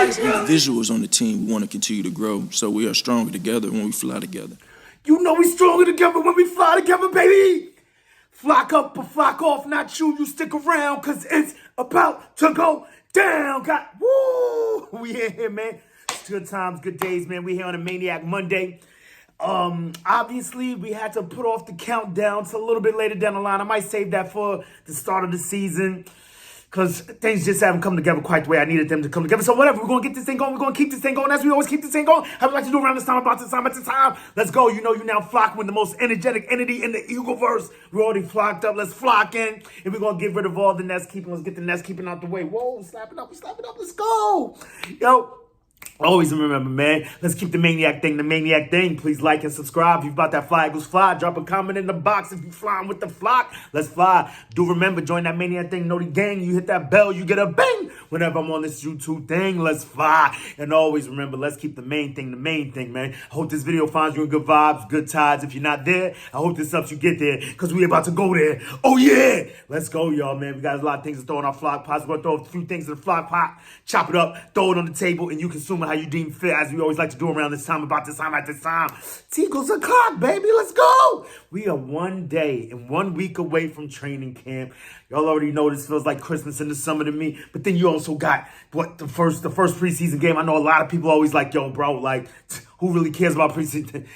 The visuals on the team, we want to continue to grow, so we are stronger together when we fly together. You know we stronger together when we fly together, baby. Flock up or flock off, not you. You stick around, cause it's about to go down. Woo! We in here, man. It's good times, good days, man. We here on a Maniac Monday. Obviously, we had to put off the countdown to a little bit later down the line. I might save that for the start of the season, because things just haven't come together quite the way I needed them to come together. So whatever, we're going to get this thing going. We're going to keep this thing going as we always keep this thing going. How we like to do around this time, about this time, at this time. Let's go. You know you now flock with the most energetic entity in the Eagleverse. We're already flocked up. Let's flock in. And we're going to get rid of all the nest keeping. Let's get the nest keeping out the way. Whoa, slap it up. Let's go. Yo. Always remember, man, let's keep the maniac thing. Please like and subscribe. If you bought that Fly Eagles Fly, drop a comment in the box. If you flying with the flock, let's fly. Do remember, join that maniac thing, know the gang. You hit that bell, you get a bang. Whenever I'm on this YouTube thing, let's fly. And always remember, let's keep the main thing, man. I hope this video finds you in good vibes, good tides. If you're not there, I hope this helps you get there, because we about to go there. Oh, yeah. Let's go, y'all, man. We got a lot of things to throw in our flock pots. We're going to throw a few things in the flock pot, chop it up, throw it on the table, and you consume it how you deem fit, as we always like to do around this time, about this time, at this time. Eagles o'clock, baby. Let's go. We are 1 day and 1 week away from training camp. Y'all already know this feels like Christmas in the summer to me. But then you also got the first preseason game. I know a lot of people always like, yo, bro, like, who really cares about preseason?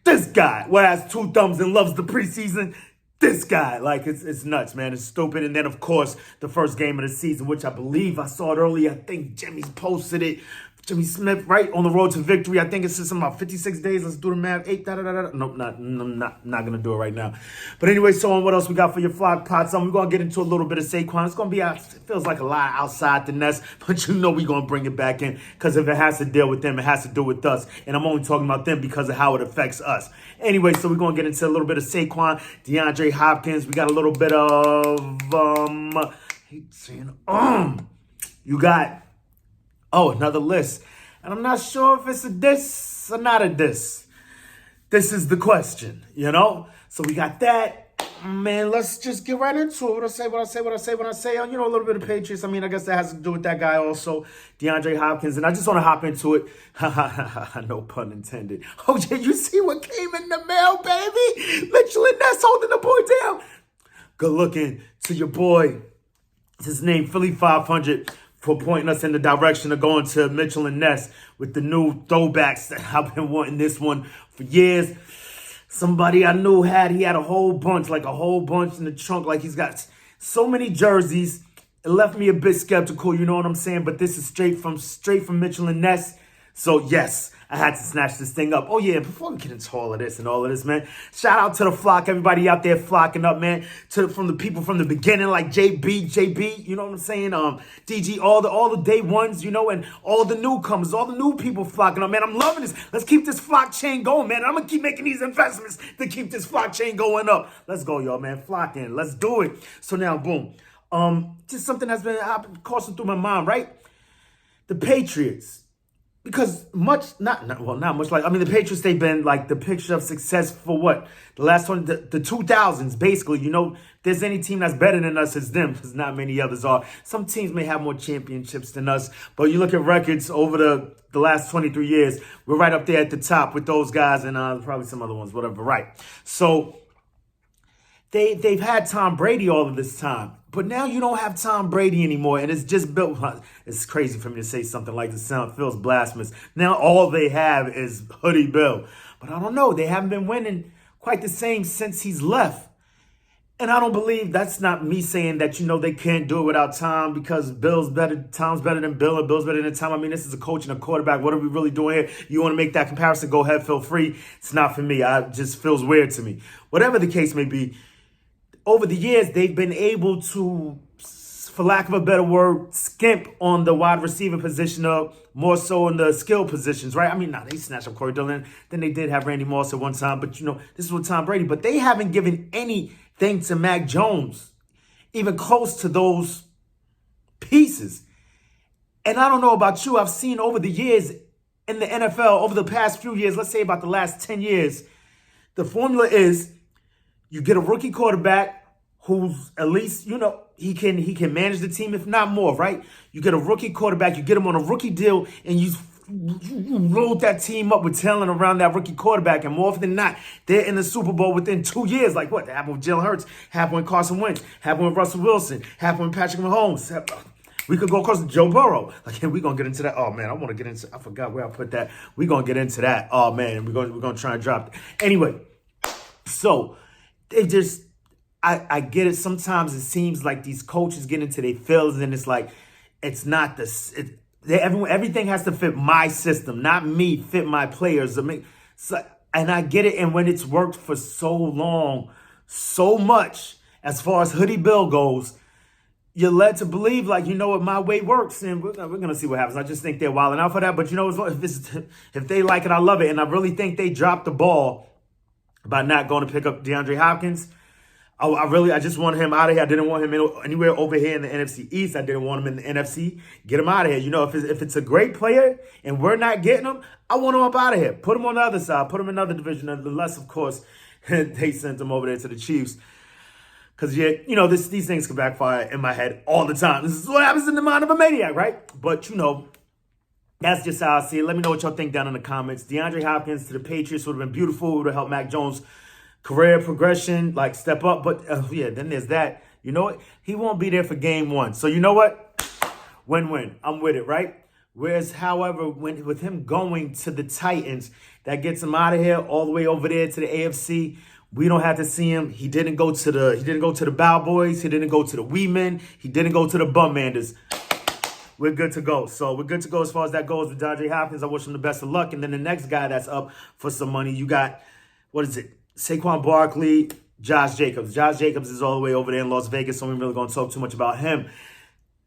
This guy, what has 2 thumbs and loves the preseason. This guy, like, it's nuts, man. It's stupid. And then, of course, the first game of the season, which I believe I saw it earlier. I think Jimmy's posted it. Jimmy Smith, right, on the road to victory. I think it says something about 56 days. Let's do the math. 8, Nope, not going to do it right now. But anyway, so on, what else we got for your flock pots? We're going to get into a little bit of Saquon. It's going to be, it feels like a lot outside the nest, but you know we're going to bring it back in, because if it has to deal with them, it has to do with us. And I'm only talking about them because of how it affects us. Anyway, so we're going to get into a little bit of Saquon, DeAndre Hopkins. We got a little bit of, I hate saying, you got, another list. And I'm not sure if it's a diss or not a diss. This is the question, you know? So we got that. Man, let's just get right into it. What I say. You know, a little bit of Patriots. I mean, I guess that has to do with that guy also, DeAndre Hopkins. And I just want to hop into it. No pun intended. Oh, yeah, you see what came in the mail, baby? Mitchell and Ness holding the boy down. Good looking to your boy. It's his name, Philly 500. For pointing us in the direction of going to Mitchell and Ness with the new throwbacks. I've been wanting this one for years. Somebody I knew he had a whole bunch in the trunk. Like, he's got so many jerseys. It left me a bit skeptical, you know what I'm saying? But this is straight from Mitchell and Ness. So, yes, I had to snatch this thing up. Oh, yeah, before we get into all of this, man, shout out to the flock, everybody out there flocking up, man, from the people from the beginning, like JB, you know what I'm saying? DG, all the day ones, you know, and all the newcomers, all the new people flocking up, man. I'm loving this. Let's keep this flock chain going, man. I'm going to keep making these investments to keep this flock chain going up. Let's go, y'all, man. Flocking. Let's do it. So now, boom. Just something that's been coursing through my mind, right? The Patriots. Because not much like, I mean, the Patriots, they've been like the picture of success for what? The last one, the 2000s, basically. You know, if there's any team that's better than us, it's them, because not many others are. Some teams may have more championships than us, but you look at records over the last 23 years, we're right up there at the top with those guys and probably some other ones, whatever, right? So they've had Tom Brady all of this time. But now you don't have Tom Brady anymore, and it's just built. It's crazy for me to say something like this. Sound feels blasphemous. Now all they have is Hoodie Bill. But I don't know. They haven't been winning quite the same since he's left. And I don't believe, that's not me saying that, you know, they can't do it without Tom, because Tom's better than Bill, and Bill's better than Tom. I mean, this is a coach and a quarterback. What are we really doing here? You want to make that comparison? Go ahead, feel free. It's not for me. It just feels weird to me. Whatever the case may be, over the years, they've been able to, for lack of a better word, skimp on the wide receiver position, more so in the skill positions, right? I mean, they snatched up Corey Dillon. Then they did have Randy Moss at one time. But, you know, this is with Tom Brady. But they haven't given anything to Mac Jones, even close to those pieces. And I don't know about you. I've seen over the years in the NFL, over the past few years, let's say about the last 10 years, the formula is you get a rookie quarterback who's at least, he can manage the team, if not more, right? You get a rookie quarterback, you get him on a rookie deal, and you load that team up with talent around that rookie quarterback, and more often than not, they're in the Super Bowl within 2 years. Like what? That happened with Jalen Hurts, happened with Carson Wentz, happened with Russell Wilson, happened with Patrick Mahomes. We could go across to Joe Burrow. Like, we're going to get into that. Oh, man, I forgot where I put that. We're going to get into that. Oh, man, we're going to try and drop it. Anyway, so they just, I get it. Sometimes it seems like these coaches get into their feelings, and it's like, it's not everything has to fit my system, not me, fit my players. And I get it. And when it's worked for so long, so much, as far as Hoodie Bill goes, you're led to believe, like, my way works, and we're gonna see what happens. I just think they're wilding out for that. But if they like it, I love it, and I really think they dropped the ball by not going to pick up DeAndre Hopkins. I just wanted him out of here. I didn't want him anywhere over here in the NFC East. I didn't want him in the NFC. Get him out of here. If it's a great player and we're not getting him, I want him up out of here. Put him on the other side. Put him in another division. Unless, of course, they sent him over there to the Chiefs. Because, these things can backfire in my head all the time. This is what happens in the mind of a maniac, right? But, that's just how I see it. Let me know what y'all think down in the comments. DeAndre Hopkins to the Patriots would have been beautiful. It would have helped Mac Jones' career progression, like step up. But, then there's that. You know what? He won't be there for game one. So, you know what? Win-win. I'm with it, right? Whereas, however, with him going to the Titans, that gets him out of here all the way over there to the AFC. We don't have to see him. He didn't go to the Bow Boys. He didn't go to the Wee Men. He didn't go to the Bum Manders. We're good to go. So we're good to go as far as that goes with DeAndre Hopkins. I wish him the best of luck. And then the next guy that's up for some money, you got, Saquon Barkley, Josh Jacobs. Josh Jacobs is all the way over there in Las Vegas, so we're really going to talk too much about him.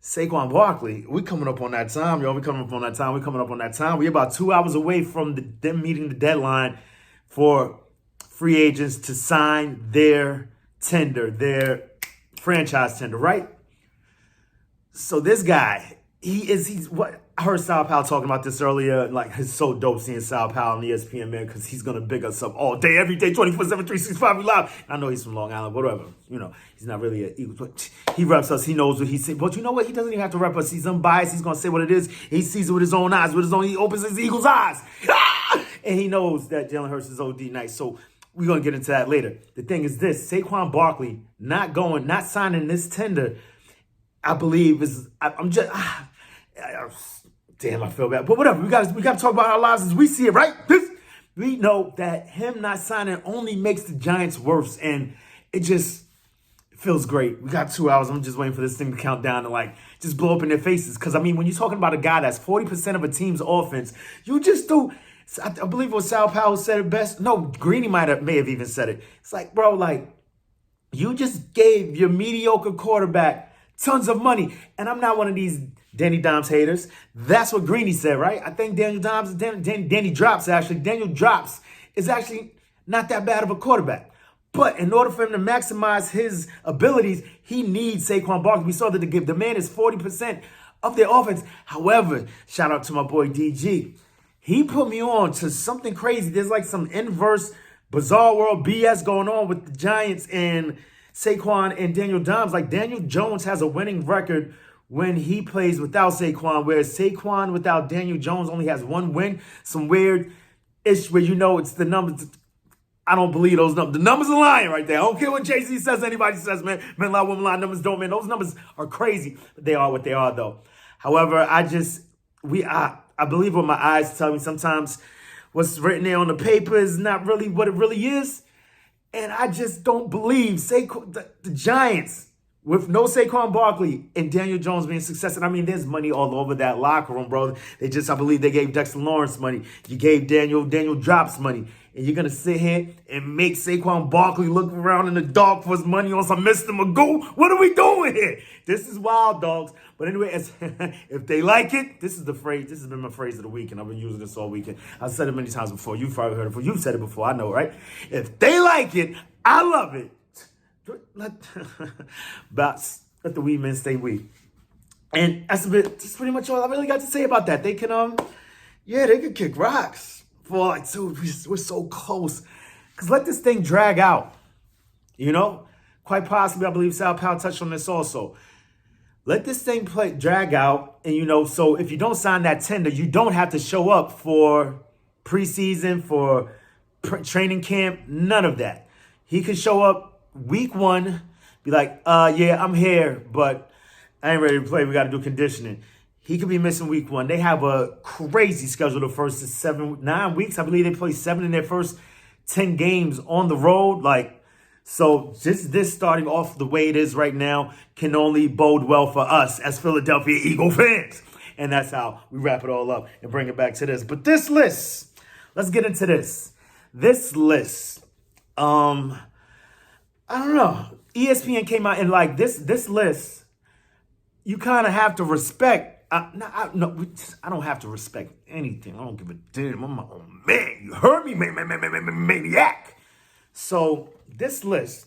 Saquon Barkley, we coming up on that time, yo. We coming up on that time. We're about 2 hours away from them meeting the deadline for free agents to sign their franchise tender, right? So this guy, he's what I heard Sal Powell talking about this earlier. Like, it's so dope seeing Sal Powell on ESPN, man, because he's gonna big us up all day, every day, 24/7, 365. We live. I know he's from Long Island, whatever. He's not really an Eagles, but he reps us. He knows what he's saying. But you know what? He doesn't even have to rep us. He's unbiased. He's gonna say what it is. He sees it with his own eyes. He opens his Eagles' eyes, and he knows that Jalen Hurts is OD nice. So we're going to get into that later. The thing is this, Saquon Barkley not signing this tender, I believe damn, I feel bad. But whatever, we got to talk about our lives as we see it, right? We know that him not signing only makes the Giants worse, and it just feels great. We got 2 hours. I'm just waiting for this thing to count down and just blow up in their faces. Because, when you're talking about a guy that's 40% of a team's offense, you just do. I believe it was Sal Powell said it best. No, Greeny may have even said it. It's like, bro, you just gave your mediocre quarterback tons of money. And I'm not one of these Danny Dimes haters. That's what Greeny said, right? I think Danny Drops is actually not that bad of a quarterback. But in order for him to maximize his abilities, he needs Saquon Barkley. We saw that the man is 40% of their offense. However, shout out to my boy DG. He put me on to something crazy. There's some inverse, bizarre world BS going on with the Giants and Saquon and Daniel Jones. Daniel Jones has a winning record when he plays without Saquon, whereas Saquon without Daniel Jones only has one win. Some weird-ish where it's the numbers. I don't believe those numbers. The numbers are lying right there. I don't care what Jay-Z says, anybody says, man. Men lie, women lie, numbers don't, man. Those numbers are crazy. But they are what they are, though. However, I believe what my eyes tell me. Sometimes what's written there on the paper is not really what it really is. And I just don't believe the Giants, with no Saquon Barkley and Daniel Jones being successful. There's money all over that locker room, bro. I believe they gave Dexter Lawrence money. You gave Daniel Drops money. And you're going to sit here and make Saquon Barkley look around in the dark for his money on some Mr. Magoo? What are we doing here? This is wild, dogs. But anyway, if they like it, this is the phrase. This has been my phrase of the week, and I've been using this all weekend. I've said it many times before. You've probably heard it before. You've said it before. I know, right? If they like it, I love it. Let the wee men stay wee. And that's pretty much all I really got to say about that. They can, they could kick rocks. Dude, we're so close. Because let this thing drag out, quite possibly, I believe Sal Powell touched on this also. Let this thing drag out. And, so if you don't sign that tender, you don't have to show up for preseason, for training camp, none of that. He could show up week 1, be like, yeah, I'm here, but I ain't ready to play. We got to do conditioning. He could be missing week 1. They have a crazy schedule the first 9 weeks. I believe they play 7 in their first 10 games on the road. So just this starting off the way it is right now can only bode well for us as Philadelphia Eagle fans. And that's how we wrap it all up and bring it back to this. But this list, let's get into this. This list, I don't know. ESPN came out and this list, you kind of have to respect. I don't have to respect anything. I don't give a damn. I'm my own man. You heard me, maniac. So this list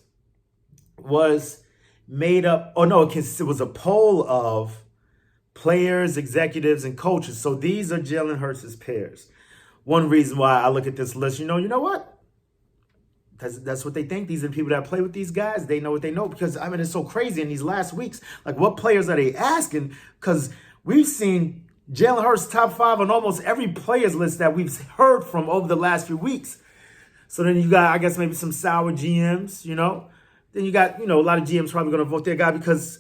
was made up. Oh no, it was a poll of players, executives, and coaches. So these are Jalen Hurts' peers. One reason why I look at this list, you know what? That's what they think. These are the people that play with these guys. They know what they know because, it's so crazy in these last weeks. What players are they asking? Because we've seen Jalen Hurts top 5 on almost every players list that we've heard from over the last few weeks. So then you got, I guess, maybe some sour GMs, Then you got, a lot of GMs probably going to vote their guy because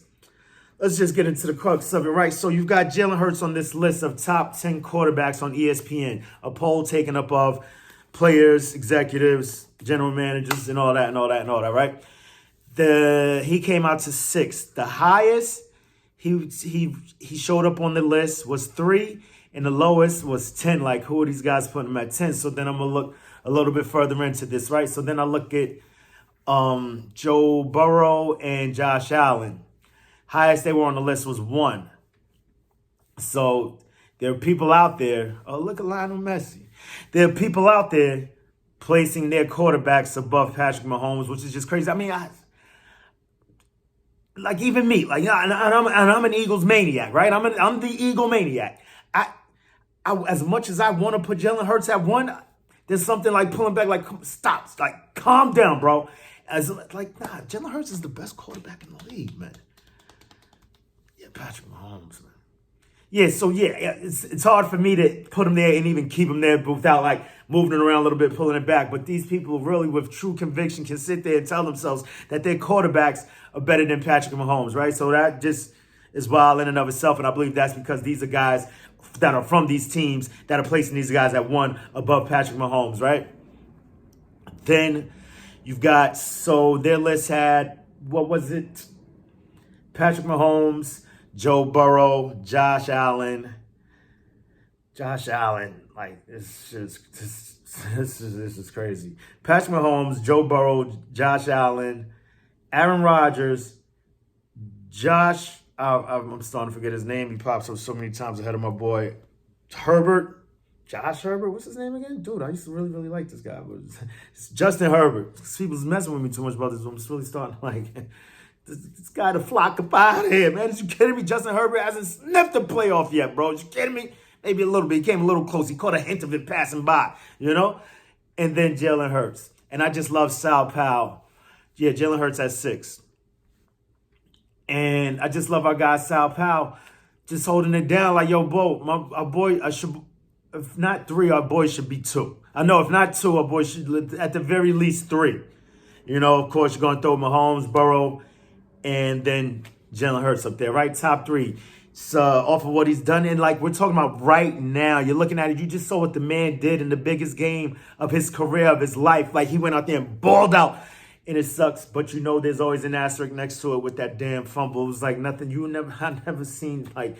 let's just get into the crux of it, right? So you've got Jalen Hurts on this list of top 10 quarterbacks on ESPN, a poll taken up of players, executives, general managers, and all that, right? He came out to 6th. The highest he showed up on the list was 3, and the lowest was 10. Who are these guys putting him at 10? So then I'm going to look a little bit further into this, right? So then I look at Joe Burrow and Josh Allen. Highest they were on the list was 1. So there are people out there. Oh, look at Lionel Messi. There are people out there placing their quarterbacks above Patrick Mahomes, which is just crazy. Even me, I'm an Eagles maniac, right? I'm the Eagle maniac. I as much as I want to put Jalen Hurts at 1, there's something pulling back, stop, calm down, bro. Jalen Hurts is the best quarterback in the league, man. Yeah, Patrick Mahomes, man. Yeah, so it's hard for me to put him there and even keep him there without moving it around a little bit, pulling it back. But these people really with true conviction can sit there and tell themselves that their quarterbacks are better than Patrick Mahomes, right? So that just is wild in and of itself. And I believe that's because these are guys that are from these teams that are placing these guys at 1 above Patrick Mahomes, right? Then you've got, so their list had, what was it? Patrick Mahomes, Joe Burrow, Josh Allen. This is crazy. Patrick Mahomes, Joe Burrow, Josh Allen, Aaron Rodgers, I'm starting to forget his name. He pops up so many times ahead of my boy, Herbert. Josh Herbert, what's his name again? Dude, I used to really, really like this guy. But it's Justin Herbert. People's messing with me too much about this. I'm just really starting to this guy to Phlock up out of here, man. Are you kidding me? Justin Herbert hasn't sniffed the playoff yet, bro. Are you kidding me? Maybe a little bit. He came a little close. He caught a hint of it passing by, And then Jalen Hurts. And I just love Sal Powell. Yeah, Jalen Hurts at 6. And I just love our guy Sal Powell just holding it down yo, our boy, I should, if not 3, our boy should be 2. I know if not 2, our boy should at the very least 3. Of course, you're going to throw Mahomes, Burrow, and then Jalen Hurts up there, right? Top 3. So off of what he's done. And we're talking about right now, you're looking at it. You just saw what the man did in the biggest game of his career, of his life. He went out there and balled out. And it sucks, but there's always an asterisk next to it with that damn fumble. It was nothing I've never seen. I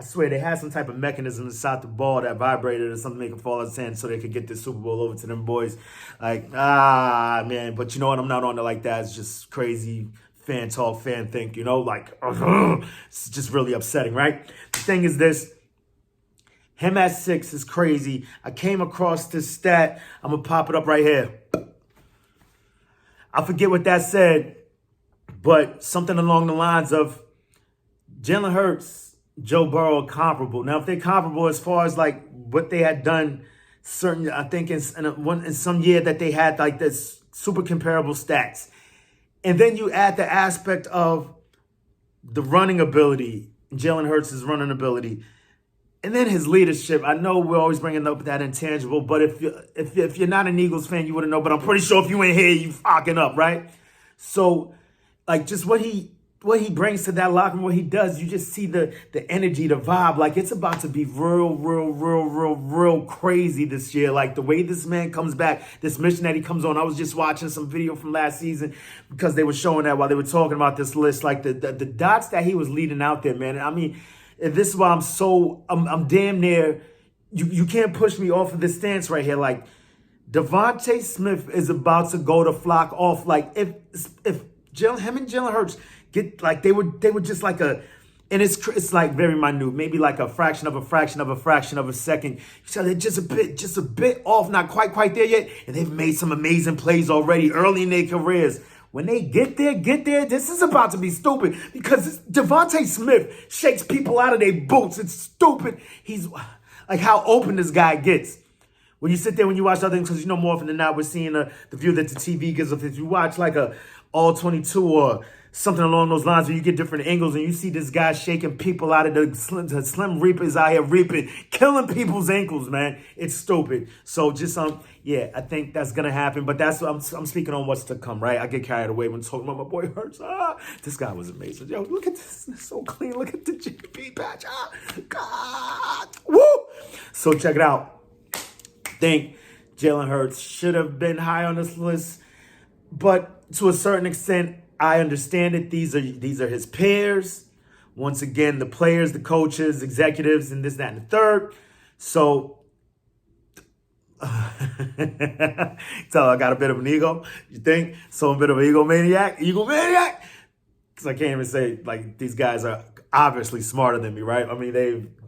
swear they had some type of mechanism inside the ball that vibrated or something to make it fall out of his hand so they could get the Super Bowl over to them boys. Man. But you know what? I'm not on it like that. It's just crazy fan talk, fan think, It's just really upsetting, right? The thing is this. Him at 6 is crazy. I came across this stat. I'm going to pop it up right here. I forget what that said, but something along the lines of Jalen Hurts, Joe Burrow are comparable. Now, if they're comparable as far as what they had done certain, I think in some year that they had like this super comparable stats. And then you add the aspect of the running ability, Jalen Hurts' running ability, and then his leadership. I know we're always bringing up that intangible, but if you're not an Eagles fan, you wouldn't know. But I'm pretty sure if you ain't here, you fucking up, right? So, like, just what he brings to that locker room, what he does, you just see the energy, the vibe. Like, it's about to be real crazy this year. Like, the way this man comes back, this mission that he comes on. I was just watching some video from last season because they were showing that while they were talking about this list. Like, the dots that he was leading out there, man. I mean, this is why I'm damn near, you can't push me off of this stance right here. Like, Devontae Smith is about to go to Phlock off. Like, if him and Jalen Hurts get, like, they were just like and it's like very minute, maybe like a fraction of a second. So they're just a bit off, not quite there yet. And they've made some amazing plays already early in their careers. When they get there, this is about to be stupid because Devontae Smith shakes people out of their boots. It's stupid. He's like how open this guy gets. When you sit there, when you watch other things, because you know more often than not, we're seeing the view that the TV gives us. If you watch like a All 22 or something along those lines where you get different angles and you see this guy shaking people out of the Slim Reapers out here reaping, killing people's ankles, man. It's stupid. So just, yeah, I think that's going to happen. But that's I'm speaking on what's to come, right? I get carried away when talking about my boy Hurts. This guy was amazing. Yo, look at this. It's so clean. Look at the GP patch. God. Woo! So check it out. I think Jalen Hurts should have been high on this list. But to a certain extent, I understand it. These are his peers. Once again, the players, the coaches, executives, and this, that, and the third. So, so I got a bit of an ego, you think? So I'm a bit of an egomaniac? Because I can't even say, like, these guys are obviously smarter than me, right? I mean,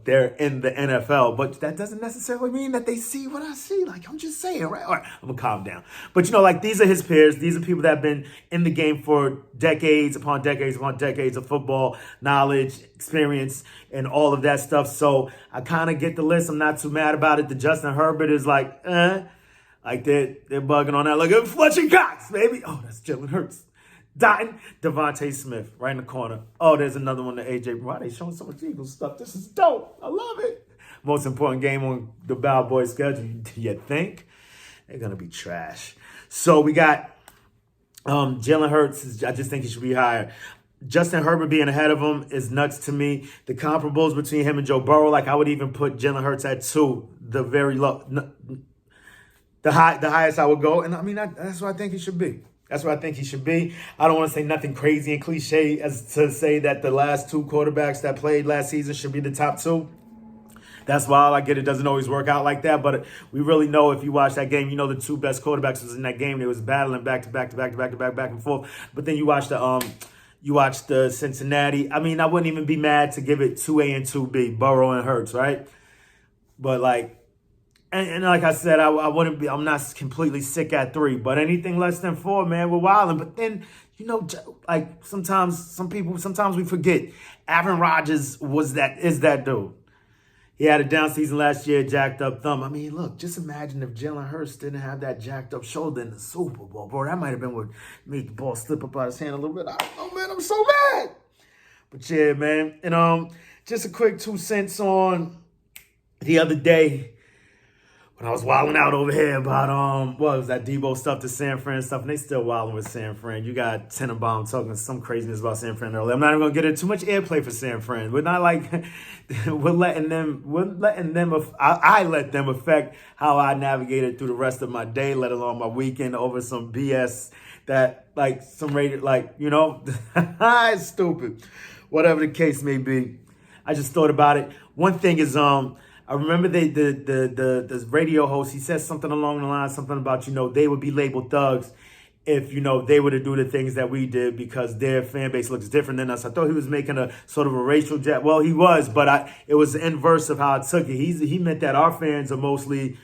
they're in the NFL, but that doesn't necessarily mean that they see what I see. Like, I'm just saying, right? All right, I'm gonna calm down. But you know, like, these are his peers. These are people that have been in the game for decades upon decades of football knowledge, experience, and all of that stuff. So I kind of get the list. I'm not too mad about it. The Justin Herbert is like, like they're bugging on that. Look at Fletcher Cox, baby. Oh, that's Jalen Hurts. Dotting Devontae Smith right in the corner. Oh, there's another one to AJ. Why they showing so much Eagles stuff? This is dope. I love it. Most important game on the Cowboys schedule. You think? They're going to be trash. So we got Jalen Hurts. I just think he should be higher. Justin Herbert being ahead of him is nuts to me. The comparables between him and Joe Burrow, like I would even put Jalen Hurts at 2, the very low, the highest I would go. And I mean, that's what I think he should be. That's what I think he should be. I don't want to say nothing crazy and cliche as to say that the last 2 quarterbacks that played last season should be the top 2. That's why I get it doesn't always work out like that. But we really know if you watch that game, you know the 2 best quarterbacks was in that game. They was battling back and forth. But then you watch the Cincinnati. I mean, I wouldn't even be mad to give it 2A and 2B, Burrow and Hurts, right? But like, and like I said, I'm not completely sick at 3, but anything less than 4, man, we're wilding. But then, you know, like sometimes we forget Aaron Rodgers is that dude. He had a down season last year, jacked up thumb. I mean, look, just imagine if Jalen Hurts didn't have that jacked up shoulder in the Super Bowl, bro. That might have been what made the ball slip up out his hand a little bit. I don't know, man. I'm so mad. But yeah, man. And just a quick 2 cents on the other day. When I was wilding out over here about, what was that Debo stuff, the San Fran stuff, and they still wilding with San Fran. You got Tenenbaum talking some craziness about San Fran earlier. I'm not even going to get into too much airplay for San Fran. We're not like, I let them affect how I navigated through the rest of my day, let alone my weekend over some BS that, like, some rated, like, you know, it's stupid. Whatever the case may be. I just thought about it. One thing is, I remember the radio host, he said something along the line, something about, you know, they would be labeled thugs if, you know, they were to do the things that we did because their fan base looks different than us. I thought he was making a sort of a racial jab. Well, he was, but it was the inverse of how I took it. He meant that our fans are mostly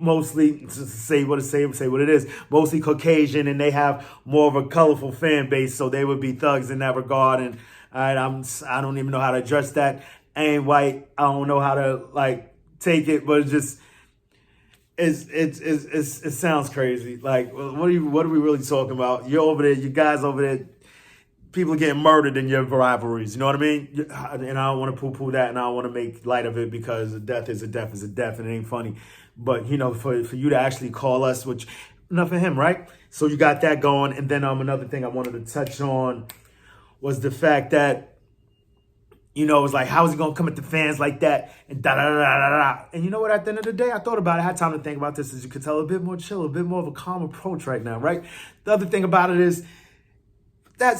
say what it is, mostly Caucasian, and they have more of a colorful fan base, so they would be thugs in that regard. And all right, I don't even know how to address that. I ain't white. I don't know how to, like, take it, but it's just, it sounds crazy. Like, what are we really talking about? You're over there, you guys over there, people are getting murdered in your rivalries. You know what I mean? And I don't want to poo-poo that, and I don't want to make light of it because a death is a death is a death, and it ain't funny. But, you know, for you to actually call us, which, enough of him, right? So you got that going. And then another thing I wanted to touch on was the fact that, you know, it was like, how is he going to come at the fans like that? And da-da-da-da-da-da. And you know what? At the end of the day, I thought about it. I had time to think about this. As you could tell, a bit more chill, a bit more of a calm approach right now, right? The other thing about it is,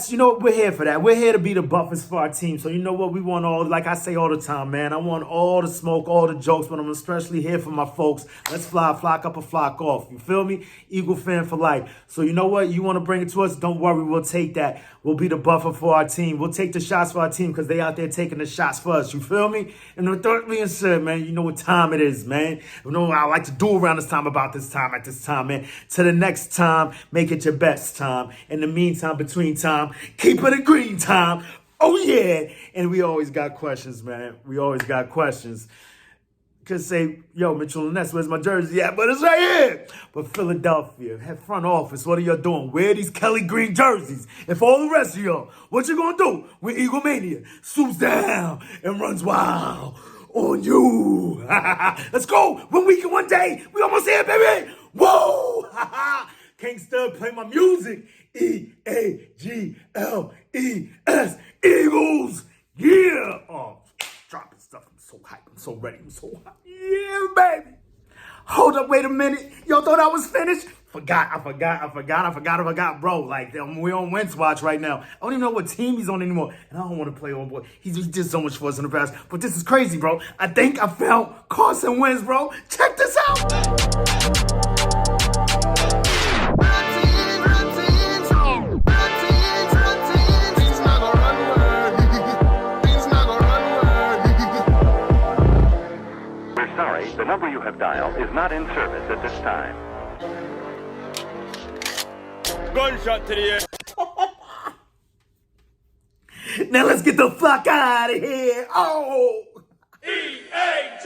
you know what, we're here for that. We're here to be the buffers for our team. So you know what, we want like I say all the time, man, I want all the smoke, all the jokes, but I'm especially here for my folks. Let's flock up or flock off. You feel me? Eagle fan for life. So you know what, you want to bring it to us? Don't worry, we'll take that. We'll be the buffer for our team. We'll take the shots for our team because they out there taking the shots for us. You feel me? And with that being said, man, you know what time it is, man. You know what I like to do around this time, about this time, at this time, man. To the next time, make it your best time. In the meantime, between time, keep it a green time. Oh, yeah. And we always got questions, man. We always got questions. Could say, yo, Mitchell and Ness, where's my jersey at? But it's right here. But Philadelphia, head front office, what are y'all doing? Wear these Kelly Green jerseys. And for all the rest of y'all, what you gonna do when Eagle Mania swoops down and runs wild on you? Let's go. 1 week and 1 day. We almost here, baby. Whoa. Can't still play my music. EAGLES. Eagles. Yeah. Oh, dropping stuff. I'm so hyped. I'm so ready. I'm so hyped. Yeah, baby. Hold up, wait a minute. Y'all thought I was finished? I forgot, bro. Like, we on Wentz watch right now. I don't even know what team he's on anymore. And I don't want to play on boy. He did so much for us in the past. But this is crazy, bro. I think I found Carson Wentz, bro. Check this out. Sorry, the number you have dialed is not in service at this time. Gunshot to the head. Now let's get the fuck out of here. Oh! EAG!